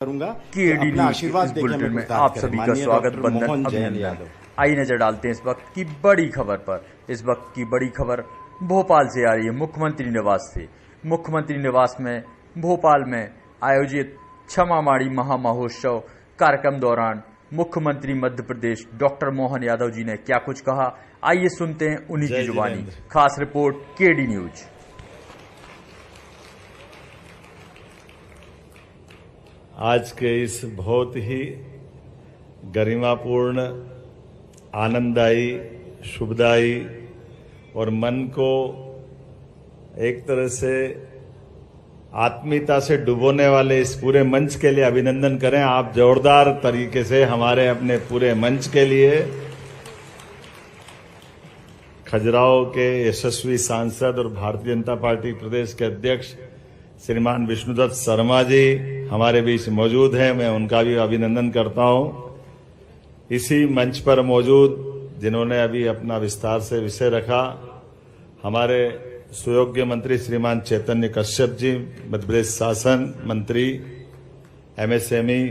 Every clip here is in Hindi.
करूंगा कि अपना आशीर्वाद इस देके बुलेटिन में हमें आप सभी का स्वागत, बंधन, मोहन जैन अभिनंदन। यादव। आइए नजर डालते हैं इस वक्त की बड़ी खबर पर। इस वक्त की बड़ी खबर भोपाल से आ रही है, मुख्यमंत्री निवास से। मुख्यमंत्री निवास में भोपाल में आयोजित क्षमा माड़ी महामहोत्सव कार्यक्रम दौरान मुख्यमंत्री मध्य प्रदेश डॉक्टर मोहन यादव जी ने क्या कुछ कहा, आइए सुनते हैं उन्हीं की जुबानी। खास रिपोर्ट केडी न्यूज। आज के इस बहुत ही गरिमापूर्ण, आनंददायी, शुभदायी और मन को एक तरह से आत्मीयता से डुबोने वाले इस पूरे मंच के लिए अभिनंदन करें आप जोरदार तरीके से हमारे अपने पूरे मंच के लिए। खजुराहो के यशस्वी सांसद और भारतीय जनता पार्टी प्रदेश के अध्यक्ष श्रीमान विष्णुदत्त शर्मा जी हमारे बीच मौजूद हैं, मैं उनका भी अभिनंदन करता हूं। इसी मंच पर मौजूद जिन्होंने अभी अपना विस्तार से विषय रखा, हमारे सुयोग्य मंत्री श्रीमान चैतन्य कश्यप जी, मध्य प्रदेश शासन मंत्री एमएसएमई,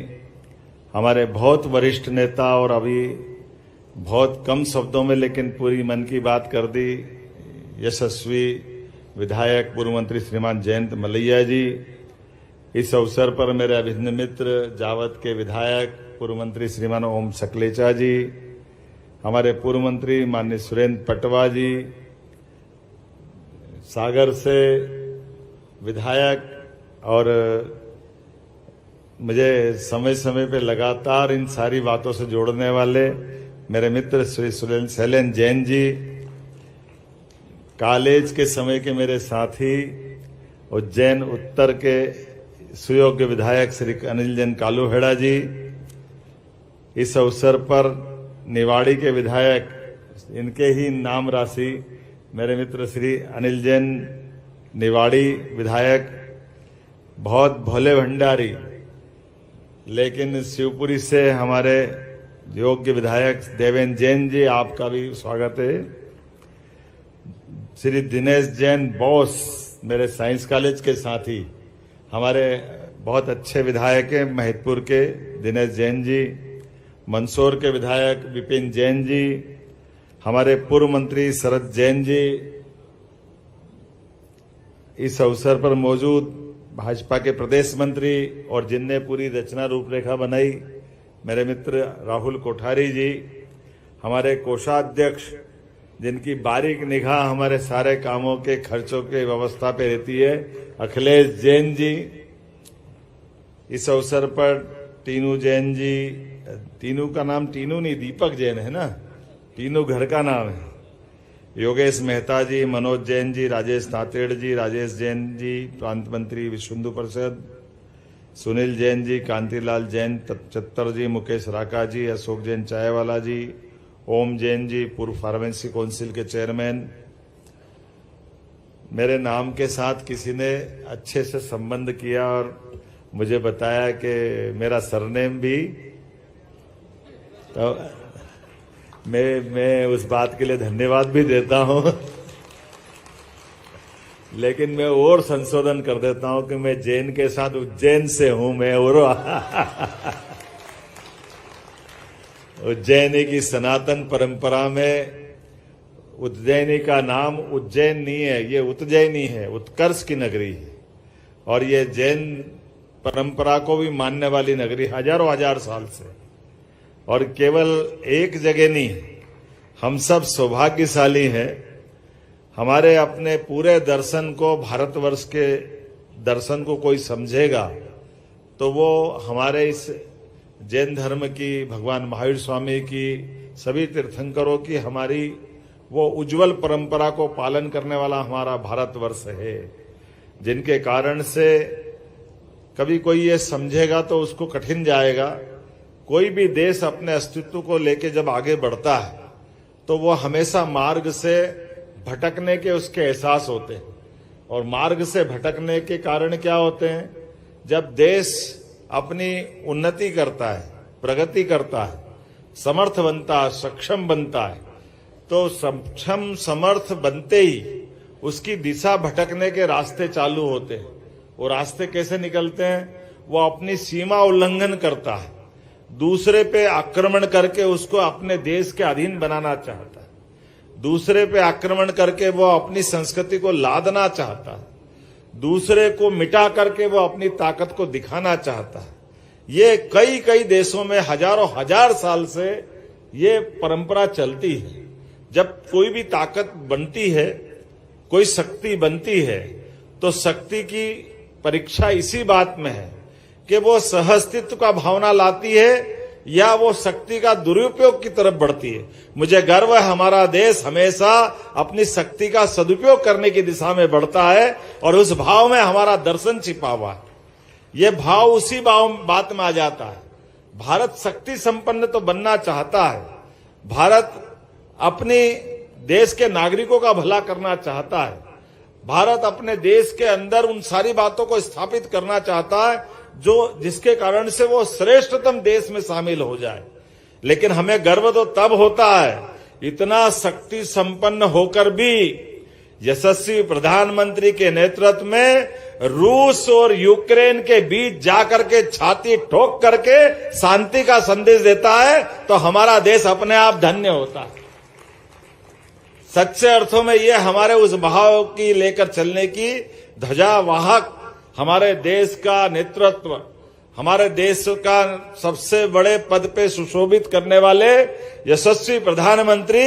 हमारे बहुत वरिष्ठ नेता और अभी बहुत कम शब्दों में लेकिन पूरी मन की बात कर दी, यशस्वी विधायक पूर्व मंत्री श्रीमान जयंत मलैया जी। इस अवसर पर मेरे अभिन्न मित्र जावत के विधायक पूर्व मंत्री श्रीमान ओम सकलेचा जी, हमारे पूर्व मंत्री माननीय सुरेंद्र पटवा जी, सागर से विधायक और मुझे समय समय पे लगातार इन सारी बातों से जोड़ने वाले मेरे मित्र श्री शैलेंद्र जैन जी, कॉलेज के समय के मेरे साथी उज्जैन उत्तर के सुयोग्य विधायक श्री अनिल जैन कालूहेड़ा जी, इस अवसर पर निवाड़ी के विधायक इनके ही नाम राशि मेरे मित्र श्री अनिल जैन निवाड़ी विधायक, बहुत भोले भंडारी लेकिन शिवपुरी से हमारे योग्य विधायक देवेंद्र जैन जी, आपका भी स्वागत है। श्री दिनेश जैन बॉस मेरे साइंस कॉलेज के साथी, हमारे बहुत अच्छे विधायक हैं महिदपुर के दिनेश जैन जी, मंदसौर के विधायक विपिन जैन जी, हमारे पूर्व मंत्री शरद जैन जी, इस अवसर पर मौजूद भाजपा के प्रदेश मंत्री और जिनने पूरी रचना रूपरेखा बनाई मेरे मित्र राहुल कोठारी जी, हमारे कोषाध्यक्ष जिनकी बारीक निगाह हमारे सारे कामों के खर्चों के व्यवस्था पे रहती है, अखिलेश जैन जी। इस अवसर पर टीनू जैन जी, टीनू का नाम टीनू नहीं दीपक जैन है ना, टीनू घर का नाम है, योगेश मेहता जी, मनोज जैन जी, राजेश तातेड़ जी, राजेश जैन जी प्रांत मंत्री विश्व हिंदू परिषद, सुनील जैन जी, कांतिलाल जैन चत्तर जी, मुकेश राका जी, अशोक जैन चायवाला जी, ओम जैन जी पूर्व फार्मेसी काउंसिल के चेयरमैन। मेरे नाम के साथ किसी ने अच्छे से संबंध किया और मुझे बताया कि मेरा सरनेम भी, तो मैं उस बात के लिए धन्यवाद भी देता हूं लेकिन मैं और संशोधन कर देता हूं कि मैं जैन के साथ उज्जैन से हूं। मैं और उज्जैनी की सनातन परंपरा में उज्जैनी का नाम उज्जैन नहीं है, ये उज्जैनी है, उत्कर्ष की नगरी है और ये जैन परंपरा को भी मानने वाली नगरी हजारों हजार साल से। और केवल एक जगह नहीं, हम सब सौभाग्यशाली हैं, हमारे अपने पूरे दर्शन को, भारतवर्ष के दर्शन को कोई समझेगा तो वो हमारे इस जैन धर्म की, भगवान महावीर स्वामी की, सभी तीर्थंकरों की हमारी वो उज्जवल परंपरा को पालन करने वाला हमारा भारतवर्ष है, जिनके कारण से कभी कोई ये समझेगा तो उसको कठिन जाएगा। कोई भी देश अपने अस्तित्व को लेके जब आगे बढ़ता है तो वो हमेशा मार्ग से भटकने के उसके एहसास होते हैं, और मार्ग से भटकने के कारण क्या होते हैं, जब देश अपनी उन्नति करता है, प्रगति करता है, समर्थ बनता है, सक्षम बनता है, तो सक्षम समर्थ बनते ही उसकी दिशा भटकने के रास्ते चालू होते हैं। वो रास्ते कैसे निकलते हैं? वो अपनी सीमा उल्लंघन करता है, दूसरे पे आक्रमण करके उसको अपने देश के अधीन बनाना चाहता है, दूसरे पे आक्रमण करके वो अपनी संस्कृति को लादना चाहता है, दूसरे को मिटा करके वो अपनी ताकत को दिखाना चाहता है। ये कई कई देशों में हजारों हजार साल से ये परंपरा चलती है। जब कोई भी ताकत बनती है, कोई शक्ति बनती है, तो शक्ति की परीक्षा इसी बात में है कि वो सहअस्तित्व का भावना लाती है या वो शक्ति का दुरुपयोग की तरफ बढ़ती है। मुझे गर्व है हमारा देश हमेशा अपनी शक्ति का सदुपयोग करने की दिशा में बढ़ता है और उस भाव में हमारा दर्शन छिपा हुआ है। ये भाव उसी बात में आ जाता है। भारत शक्ति संपन्न तो बनना चाहता है, भारत अपने देश के नागरिकों का भला करना चाहता है, भारत अपने देश के अंदर उन सारी बातों को स्थापित करना चाहता है जो जिसके कारण से वो श्रेष्ठतम देश में शामिल हो जाए। लेकिन हमें गर्व तो तब होता है, इतना शक्ति संपन्न होकर भी यशस्वी प्रधानमंत्री के नेतृत्व में रूस और यूक्रेन के बीच जाकर के छाती ठोक करके शांति का संदेश देता है, तो हमारा देश अपने आप धन्य होता है। सच्चे अर्थों में ये हमारे उस भाव की लेकर चलने की ध्वजावाहक हमारे देश का नेतृत्व, हमारे देश का सबसे बड़े पद पे सुशोभित करने वाले यशस्वी प्रधानमंत्री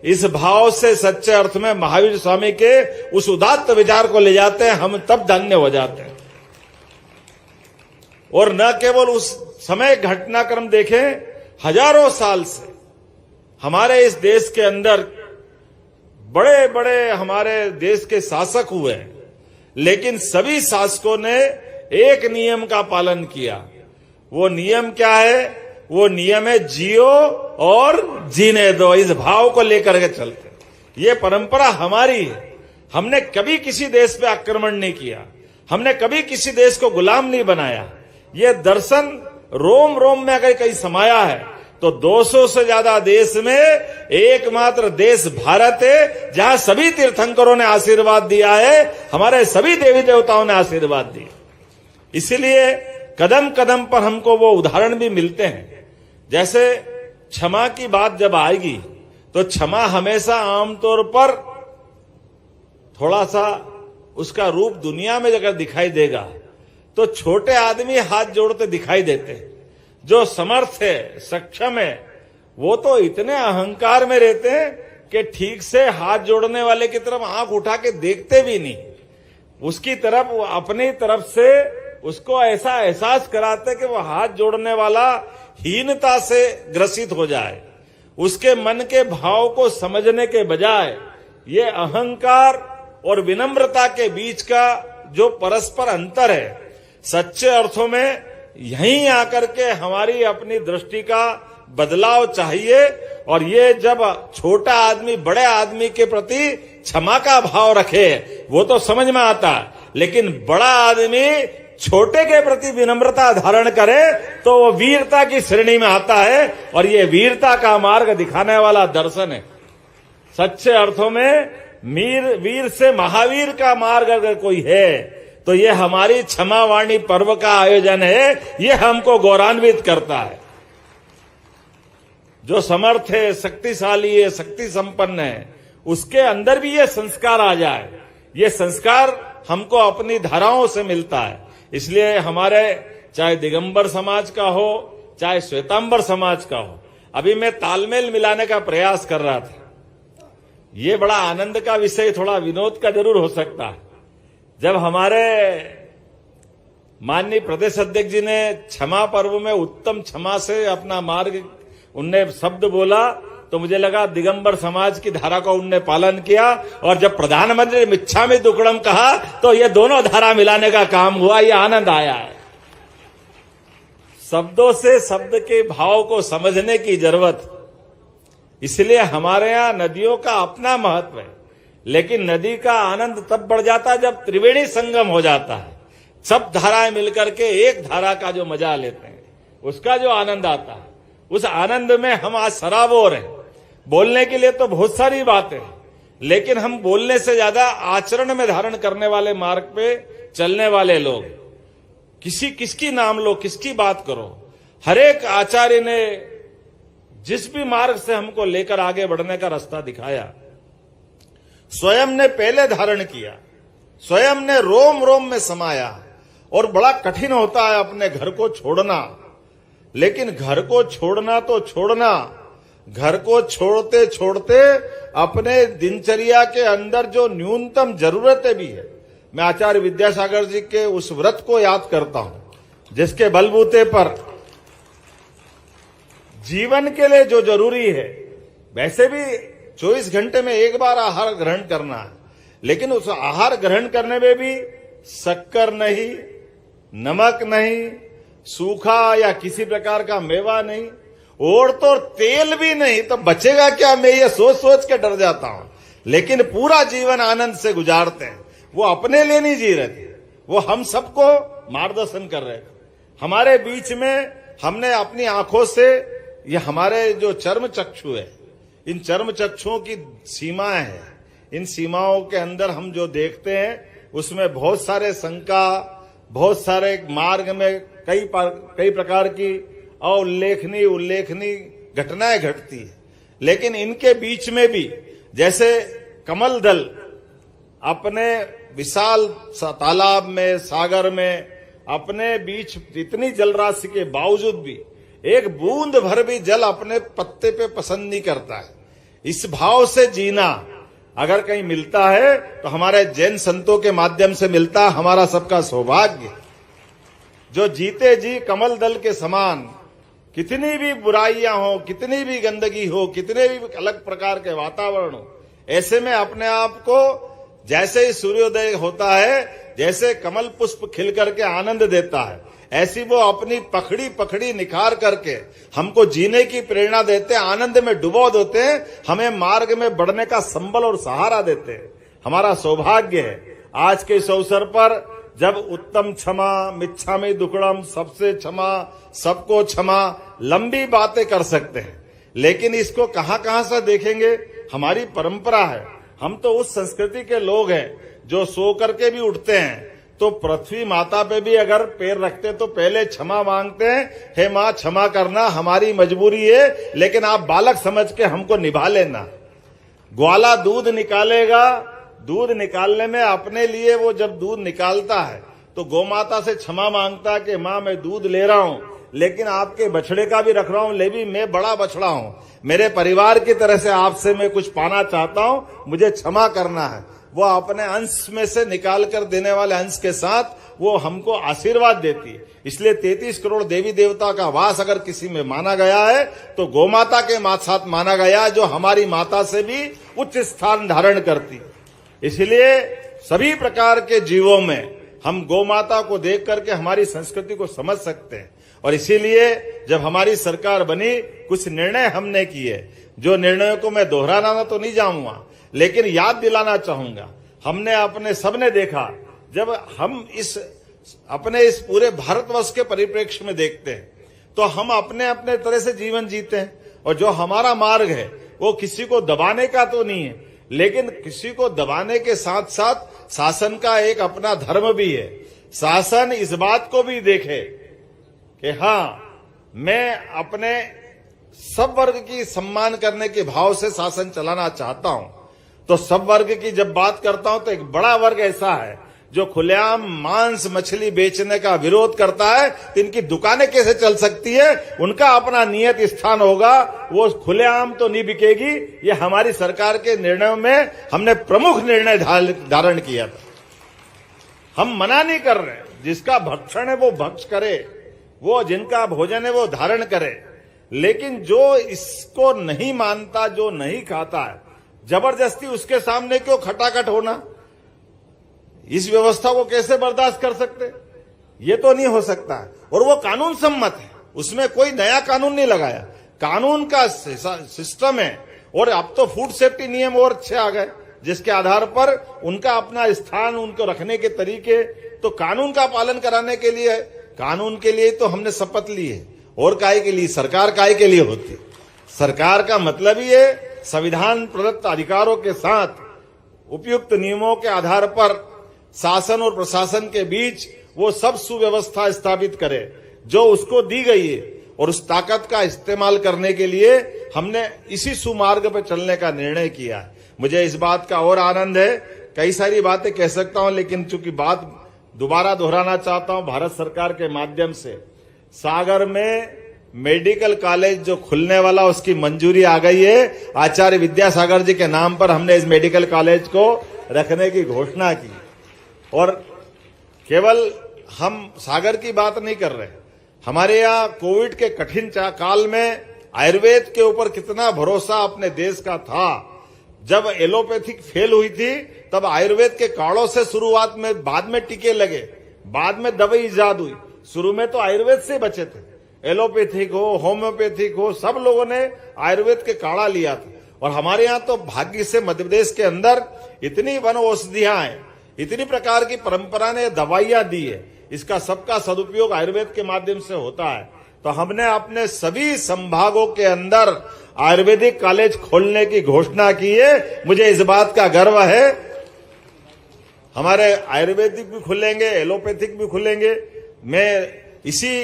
इस भाव से सच्चे अर्थ में महावीर स्वामी के उस उदात्त विचार को ले जाते हैं, हम तब धन्य हो जाते हैं। और न केवल उस समय घटनाक्रम देखें, हजारों साल से हमारे इस देश के अंदर बड़े बड़े हमारे देश के शासक हुए हैं, लेकिन सभी शासकों ने एक नियम का पालन किया। वो नियम क्या है? वो नियम है जियो और जीने दो। इस भाव को लेकर के चलते, ये परंपरा हमारी है। हमने कभी किसी देश पे आक्रमण नहीं किया, हमने कभी किसी देश को गुलाम नहीं बनाया। ये दर्शन रोम रोम में अगर कहीं समाया है तो 200 से ज्यादा देश में एकमात्र देश भारत है, जहां सभी तीर्थंकरों ने आशीर्वाद दिया है, हमारे सभी देवी देवताओं ने आशीर्वाद दिया। इसीलिए कदम कदम पर हमको वो उदाहरण भी मिलते हैं। जैसे क्षमा की बात जब आएगी तो क्षमा हमेशा आमतौर पर थोड़ा सा उसका रूप दुनिया में अगर दिखाई देगा तो छोटे आदमी हाथ जोड़ते दिखाई देते हैं। जो समर्थ है, सक्षम है, वो तो इतने अहंकार में रहते हैं कि ठीक से हाथ जोड़ने वाले की तरफ आंख उठा के देखते भी नहीं। उसकी तरफ, वो अपनी तरफ से उसको ऐसा एहसास कराते कि वो हाथ जोड़ने वाला हीनता से ग्रसित हो जाए। उसके मन के भाव को समझने के बजाय ये अहंकार और विनम्रता के बीच का जो परस्पर अंतर है, सच्चे अर्थों में यहीं आकर के हमारी अपनी दृष्टि का बदलाव चाहिए। और ये जब छोटा आदमी बड़े आदमी के प्रति क्षमा का भाव रखे वो तो समझ में आता है, लेकिन बड़ा आदमी छोटे के प्रति विनम्रता धारण करे तो वो वीरता की श्रेणी में आता है। और ये वीरता का मार्ग दिखाने वाला दर्शन है। सच्चे अर्थों में वीर से महावीर का मार्ग अगर कोई है तो ये हमारी क्षमा वाणी पर्व का आयोजन है। ये हमको गौरवान्वित करता है। जो समर्थ है, शक्तिशाली है, शक्ति संपन्न है, उसके अंदर भी ये संस्कार आ जाए। ये संस्कार हमको अपनी धाराओं से मिलता है। इसलिए हमारे चाहे दिगंबर समाज का हो, चाहे श्वेतांबर समाज का हो, अभी मैं तालमेल मिलाने का प्रयास कर रहा था। ये बड़ा आनंद का विषय, थोड़ा विनोद का जरूर हो सकता है। जब हमारे माननीय प्रदेश अध्यक्ष जी ने क्षमा पर्व में उत्तम क्षमा से अपना मार्ग उनने शब्द बोला तो मुझे लगा दिगंबर समाज की धारा को उनने पालन किया। और जब प्रधानमंत्री मिच्छामि दुक्कड़म कहा तो ये दोनों धारा मिलाने का काम हुआ। ये आनंद आया है। शब्दों से शब्द के भाव को समझने की जरूरत। इसलिए हमारे यहां नदियों का अपना महत्व है, लेकिन नदी का आनंद तब बढ़ जाता है जब त्रिवेणी संगम हो जाता है। सब धाराएं मिलकर के एक धारा का जो मजा लेते हैं, उसका जो आनंद आता है, उस आनंद में हम आज सराबोर हैं। बोलने के लिए तो बहुत सारी बातें, लेकिन हम बोलने से ज्यादा आचरण में धारण करने वाले मार्ग पे चलने वाले लोग। किसकी नाम लो, किसकी बात करो। हर एक आचार्य ने जिस भी मार्ग से हमको लेकर आगे बढ़ने का रास्ता दिखाया, स्वयं ने पहले धारण किया, स्वयं ने रोम रोम में समाया। और बड़ा कठिन होता है अपने घर को छोड़ना, लेकिन घर को छोड़ना तो छोड़ना, घर को छोड़ते छोड़ते अपने दिनचर्या के अंदर जो न्यूनतम जरूरतें भी है, मैं आचार्य विद्यासागर जी के उस व्रत को याद करता हूं जिसके बलबूते पर जीवन के लिए जो जरूरी है, वैसे भी 24 घंटे में एक बार आहार ग्रहण करना है, लेकिन उस आहार ग्रहण करने में भी शक्कर नहीं, नमक नहीं, सूखा या किसी प्रकार का मेवा नहीं, और तो तेल भी नहीं, तो बचेगा क्या, मैं ये सोच सोच के डर जाता हूं। लेकिन पूरा जीवन आनंद से गुजारते हैं। वो अपने लिए नहीं जी रहे थे, वो हम सबको मार्गदर्शन कर रहे थे। हमारे बीच में हमने अपनी आंखों से, ये हमारे जो चर्म चक्षु है, इन चर्म चक्षुओं की सीमाएं हैं, इन सीमाओं के अंदर हम जो देखते हैं उसमें बहुत सारे शंका, बहुत सारे मार्ग में कई प्रकार की अउल्लेखनीय उल्लेखनीय घटनाएं घटती है। लेकिन इनके बीच में भी जैसे कमल दल अपने विशाल तालाब में, सागर में, अपने बीच इतनी जलराशि के बावजूद भी एक बूंद भर भी जल अपने पत्ते पे पसंद नहीं करता है। इस भाव से जीना अगर कहीं मिलता है तो हमारे जैन संतों के माध्यम से मिलता है। हमारा सबका सौभाग्य जो जीते जी कमल दल के समान, कितनी भी बुराइयां हो, कितनी भी गंदगी हो, कितने भी अलग प्रकार के वातावरण हो, ऐसे में अपने आप को जैसे ही सूर्योदय होता है, जैसे कमल पुष्प खिल करके आनंद देता है, ऐसी वो अपनी पखड़ी पखड़ी निखार करके हमको जीने की प्रेरणा देते हैं, आनंद में डुबो देते हैं, हमें मार्ग में बढ़ने का संबल और सहारा देते हैं। हमारा सौभाग्य है आज के इस अवसर पर, जब उत्तम क्षमा, मिच्छामि दुक्कड़म, सबसे क्षमा, सबको क्षमा, लंबी बातें कर सकते हैं, लेकिन इसको कहां कहां से देखेंगे। हमारी परंपरा है, हम तो उस संस्कृति के लोग हैं जो सो करके भी उठते हैं तो पृथ्वी माता पे भी अगर पैर रखते तो पहले क्षमा मांगते हैं, हे मां क्षमा करना, हमारी मजबूरी है, लेकिन आप बालक समझ के हमको निभा लेना। ग्वाला दूध निकालेगा, दूध निकालने में अपने लिए वो जब दूध निकालता है तो गौमाता से क्षमा मांगता है कि मां मैं दूध ले रहा हूं, लेकिन आपके बछड़े का भी रख रहा हूं, ले भी मैं बड़ा बछड़ा हूं, मेरे परिवार की तरह से आपसे मैं कुछ पाना चाहता हूं, मुझे क्षमा करना है। वो अपने अंश में से निकाल कर देने वाले अंश के साथ वो हमको आशीर्वाद देती है। इसलिए 33 करोड़ देवी देवता का वास अगर किसी में माना गया है तो गौमाता के साथ माना गया है, जो हमारी माता से भी उच्च स्थान धारण करती है। इसलिए सभी प्रकार के जीवों में हम गौमाता को देख करके हमारी संस्कृति को समझ सकते हैं। और इसीलिए जब हमारी सरकार बनी, कुछ निर्णय हमने किए, जो निर्णयों को मैं दोहराना तो नहीं जाऊंगा, लेकिन याद दिलाना चाहूंगा। हमने अपने सबने देखा, जब हम अपने इस पूरे भारतवर्ष के परिप्रेक्ष्य में देखते हैं तो हम अपने अपने तरह से जीवन जीते हैं, और जो हमारा मार्ग है वो किसी को दबाने का तो नहीं है, लेकिन किसी को दबाने के साथ साथ शासन का एक अपना धर्म भी है। शासन इस बात को भी देखे कि हाँ, मैं अपने सब वर्ग की सम्मान करने के भाव से शासन चलाना चाहता हूं। तो सब वर्ग की जब बात करता हूं तो एक बड़ा वर्ग ऐसा है जो खुलेआम मांस मछली बेचने का विरोध करता है, तो इनकी दुकानें कैसे चल सकती है, उनका अपना नियत स्थान होगा, वो खुलेआम तो नहीं बिकेगी। ये हमारी सरकार के निर्णयों में हमने प्रमुख निर्णय धारण किया था। हम मना नहीं कर रहे, जिसका भक्षण है वो भक्ष करे, वो जिनका भोजन है वो धारण करे, लेकिन जो इसको नहीं मानता, जो नहीं खाता है, जबरदस्ती उसके सामने क्यों खटाखट होना, इस व्यवस्था को कैसे बर्दाश्त कर सकते, ये तो नहीं हो सकता है। और वो कानून सम्मत है, उसमें कोई नया कानून नहीं लगाया, कानून का सिस्टम है। और अब तो फूड सेफ्टी नियम और अच्छे आ गए, जिसके आधार पर उनका अपना स्थान, उनको रखने के तरीके, तो कानून का पालन कराने के लिए, कानून के लिए तो हमने शपथ ली है। और काहे के लिए सरकार, काहे के लिए होती है सरकार? का मतलब ही है संविधान प्रदत्त अधिकारों के साथ उपयुक्त नियमों के आधार पर शासन और प्रशासन के बीच वो सब सुव्यवस्था स्थापित करे जो उसको दी गई है, और उस ताकत का इस्तेमाल करने के लिए हमने इसी सुमार्ग पर चलने का निर्णय किया है। मुझे इस बात का और आनंद है, कई सारी बातें कह सकता हूं, लेकिन चूंकि बात दोबारा दोहराना चाहता हूं, भारत सरकार के माध्यम से सागर में मेडिकल कॉलेज जो खुलने वाला उसकी मंजूरी आ गई है। आचार्य विद्यासागर जी के नाम पर हमने इस मेडिकल कॉलेज को रखने की घोषणा की। और केवल हम सागर की बात नहीं कर रहे, हमारे यहाँ कोविड के कठिन काल में आयुर्वेद के ऊपर कितना भरोसा अपने देश का था। जब एलोपैथिक फेल हुई थी तब आयुर्वेद के काढ़ों से शुरुआत में, बाद में टीके लगे, बाद में दवाई इजाद हुई। शुरू में तो आयुर्वेद से बचे थे, एलोपैथिक हो होम्योपैथिक हो, सब लोगों ने आयुर्वेद के काढ़ा लिया था। और हमारे यहाँ तो भाग्य से मध्य प्रदेश के अंदर इतनी वन औषधियां हैं, इतनी प्रकार की परंपरा ने दवाइयां दी है, इसका सबका सदुपयोग आयुर्वेद के माध्यम से होता है। तो हमने अपने सभी संभागों के अंदर आयुर्वेदिक कॉलेज खोलने की घोषणा की है। मुझे इस बात का गर्व है, हमारे आयुर्वेदिक भी खुलेंगे, एलोपैथिक भी खुलेंगे। मैं इसी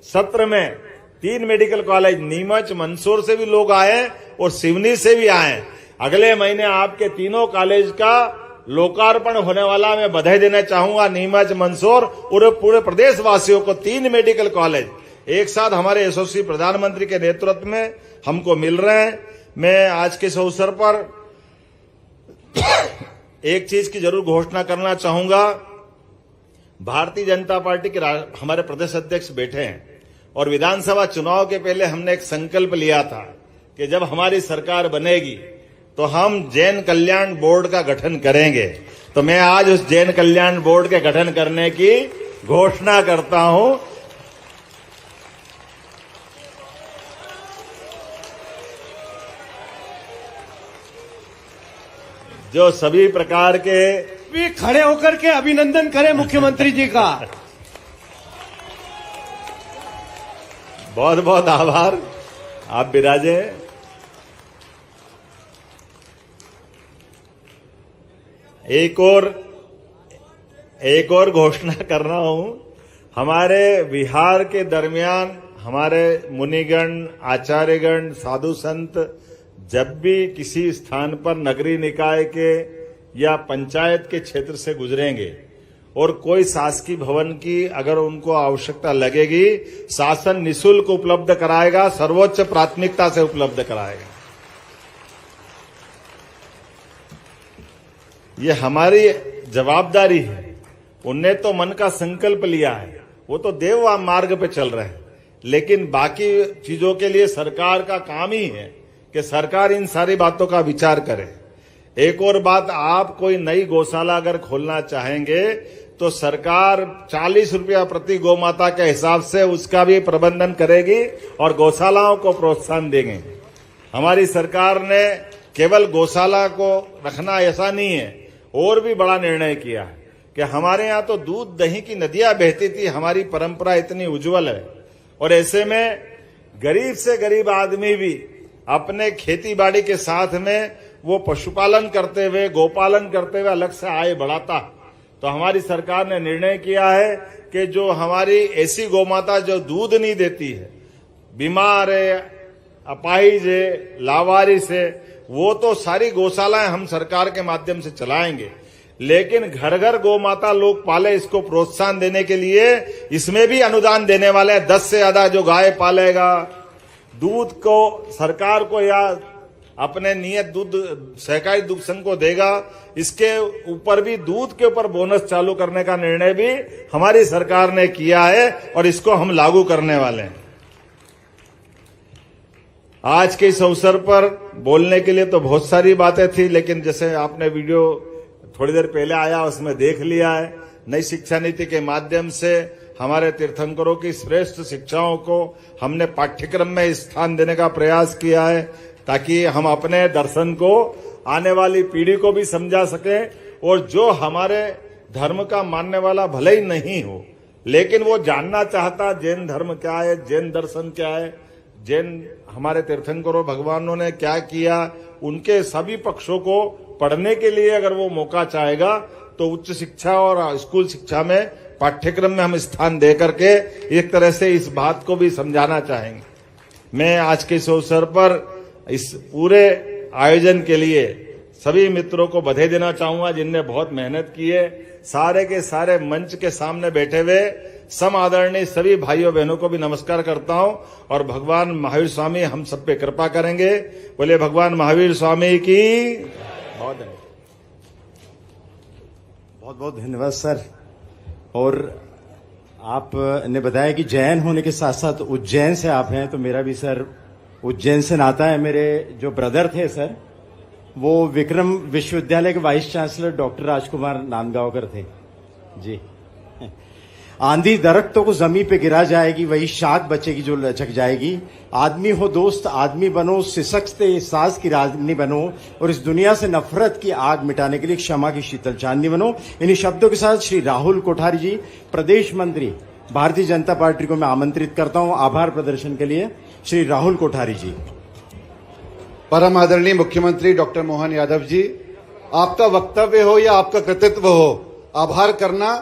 सत्र में 3 मेडिकल कॉलेज, नीमच मंदसौर से भी लोग आए और सिवनी से भी आए। अगले महीने आपके तीनों कॉलेज का लोकार्पण होने वाला, मैं बधाई देना चाहूंगा नीमच मंदसौर और पूरे प्रदेश वासियों को। 3 मेडिकल कॉलेज एक साथ हमारे यशस्वी प्रधानमंत्री के नेतृत्व में हमको मिल रहे हैं। मैं आज के इस अवसर पर एक चीज की जरूर घोषणा करना चाहूंगा। भारतीय जनता पार्टी के हमारे प्रदेश अध्यक्ष बैठे हैं और विधानसभा चुनाव के पहले हमने एक संकल्प लिया था कि जब हमारी सरकार बनेगी तो हम जैन कल्याण बोर्ड का गठन करेंगे। तो मैं आज उस जैन कल्याण बोर्ड के गठन करने की घोषणा करता हूं। जो सभी प्रकार के भी खड़े होकर के अभिनंदन करें मुख्यमंत्री जी का। बहुत बहुत आभार, आप विराजे। एक और घोषणा कर रहा हूं। हमारे बिहार के दरमियान हमारे मुनिगण, आचार्यगण, साधु संत जब भी किसी स्थान पर नगरीय निकाय के या पंचायत के क्षेत्र से गुजरेंगे और कोई शासकीय भवन की अगर उनको आवश्यकता लगेगी, शासन निःशुल्क उपलब्ध कराएगा, सर्वोच्च प्राथमिकता से उपलब्ध कराएगा। ये हमारी जवाबदारी है। उनने तो मन का संकल्प लिया है, वो तो देव मार्ग पे चल रहे हैं, लेकिन बाकी चीजों के लिए सरकार का काम ही है कि सरकार इन सारी बातों का विचार करे। एक और बात, आप कोई नई गौशाला अगर खोलना चाहेंगे तो सरकार 40 रुपया प्रति गौमाता के हिसाब से उसका भी प्रबंधन करेगी और गौशालाओं को प्रोत्साहन देंगे। हमारी सरकार ने केवल गौशाला को रखना ऐसा नहीं है, और भी बड़ा निर्णय किया है कि हमारे यहाँ तो दूध दही की नदियां बहती थी, हमारी परंपरा इतनी उज्जवल है। और ऐसे में गरीब से गरीब आदमी भी अपने खेती बाड़ी के साथ में वो पशुपालन करते हुए, गोपालन करते हुए अलग से आय बढ़ाता। तो हमारी सरकार ने निर्णय किया है कि जो हमारी ऐसी गौमाता जो दूध नहीं देती है, बीमार है, अपाहिज है, लावारिस है, वो तो सारी गौशालाएं हम सरकार के माध्यम से चलाएंगे। लेकिन घर घर गौमाता लोग पाले, इसको प्रोत्साहन देने के लिए इसमें भी अनुदान देने वाले हैं। 10 से ज्यादा जो गाय पालेगा, दूध को सरकार को या अपने नियत दूध सहकारी दुग्ध संघ को देगा, इसके ऊपर भी दूध के ऊपर बोनस चालू करने का निर्णय भी हमारी सरकार ने किया है और इसको हम लागू करने वाले हैं। आज के इस अवसर पर बोलने के लिए तो बहुत सारी बातें थी, लेकिन जैसे आपने वीडियो थोड़ी देर पहले आया उसमें देख लिया है। नई शिक्षा नीति के माध्यम से हमारे तीर्थंकरों की श्रेष्ठ शिक्षाओं को हमने पाठ्यक्रम में स्थान देने का प्रयास किया है, ताकि हम अपने दर्शन को आने वाली पीढ़ी को भी समझा सकें। और जो हमारे धर्म का मानने वाला भले ही नहीं हो, लेकिन वो जानना चाहता जैन धर्म क्या है, जैन दर्शन क्या है, जैन हमारे तीर्थंकरों भगवानों ने क्या किया, उनके सभी पक्षों को पढ़ने के लिए अगर वो मौका चाहेगा तो उच्च शिक्षा और स्कूल शिक्षा में पाठ्यक्रम में हम स्थान दे करके एक तरह से इस बात को भी समझाना चाहेंगे। मैं आज के इस अवसर पर इस पूरे आयोजन के लिए सभी मित्रों को बधाई देना चाहूंगा जिनने बहुत मेहनत की है। सारे के सारे मंच के सामने बैठे हुए सम आदरणीय सभी भाइयों बहनों को भी नमस्कार करता हूं और भगवान महावीर स्वामी हम सब पे कृपा करेंगे। बोले भगवान महावीर स्वामी की बहुत बहुत धन्यवाद सर। और आपने बताया कि जैन होने के साथ साथ उज्जैन से आप हैं, तो मेरा भी सर उज्जैन से नाता है। मेरे जो ब्रदर थे सर, वो विक्रम विश्वविद्यालय के वाइस चांसलर डॉक्टर राजकुमार नांदगांवकर थे जी। आंधी दरख्तों को जमीन पे गिरा जाएगी, वही शाख बचेगी जो लचक जाएगी। आदमी हो दोस्त आदमी बनो, सिसकते साज की रागनी बनो, और इस दुनिया से नफरत की आग मिटाने के लिए क्षमा की शीतल चांदनी बनो। इन्हीं शब्दों के साथ श्री राहुल कोठारी जी, प्रदेश मंत्री भारतीय जनता पार्टी को मैं आमंत्रित करता हूं आभार प्रदर्शन के लिए। श्री राहुल कोठारी जी। परम आदरणीय मुख्यमंत्री डॉक्टर मोहन यादव जी, आपका वक्तव्य हो या आपका कृतित्व हो, आभार करना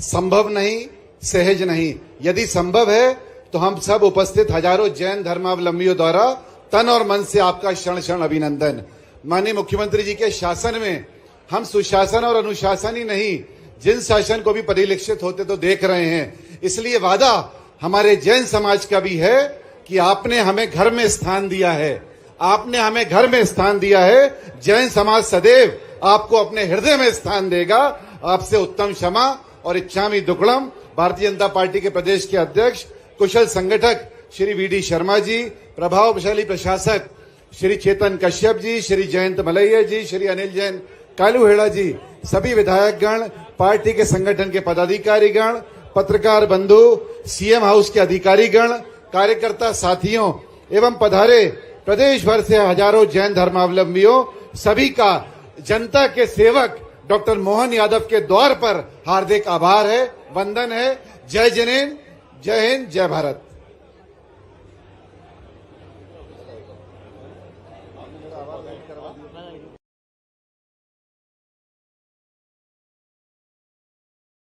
संभव नहीं, सहज नहीं। यदि संभव है तो हम सब उपस्थित हजारों जैन धर्मावलंबियों द्वारा तन और मन से आपका क्षण क्षण अभिनंदन। माननीय मुख्यमंत्री जी के शासन में हम सुशासन और अनुशासन ही नहीं, जिन शासन को भी परिलक्षित होते तो देख रहे हैं। इसलिए वादा हमारे जैन समाज का भी है कि आपने हमें घर में स्थान दिया है, आपने हमें घर में स्थान दिया है। जैन समाज सदैव आपको अपने हृदय में स्थान देगा। आपसे उत्तम क्षमा और इच्छामि दुक्कड़म। भारतीय जनता पार्टी के प्रदेश के अध्यक्ष, कुशल संगठक श्री वी.डी. शर्मा जी, प्रभावशाली प्रशासक श्री चेतन कश्यप जी, श्री जयंत मलैया जी, श्री अनिल जैन कालूहेड़ा जी, सभी विधायकगण, पार्टी के संगठन के पदाधिकारीगण, पत्रकार बंधु, सीएम हाउस के अधिकारीगण, कार्यकर्ता साथियों एवं पधारे प्रदेश भर से हजारों जैन धर्मावलंबियों, सभी का जनता के सेवक डॉक्टर मोहन यादव के द्वार पर हार्दिक आभार है, वंदन है। जय जनेन, जय हिंद, जय भारत।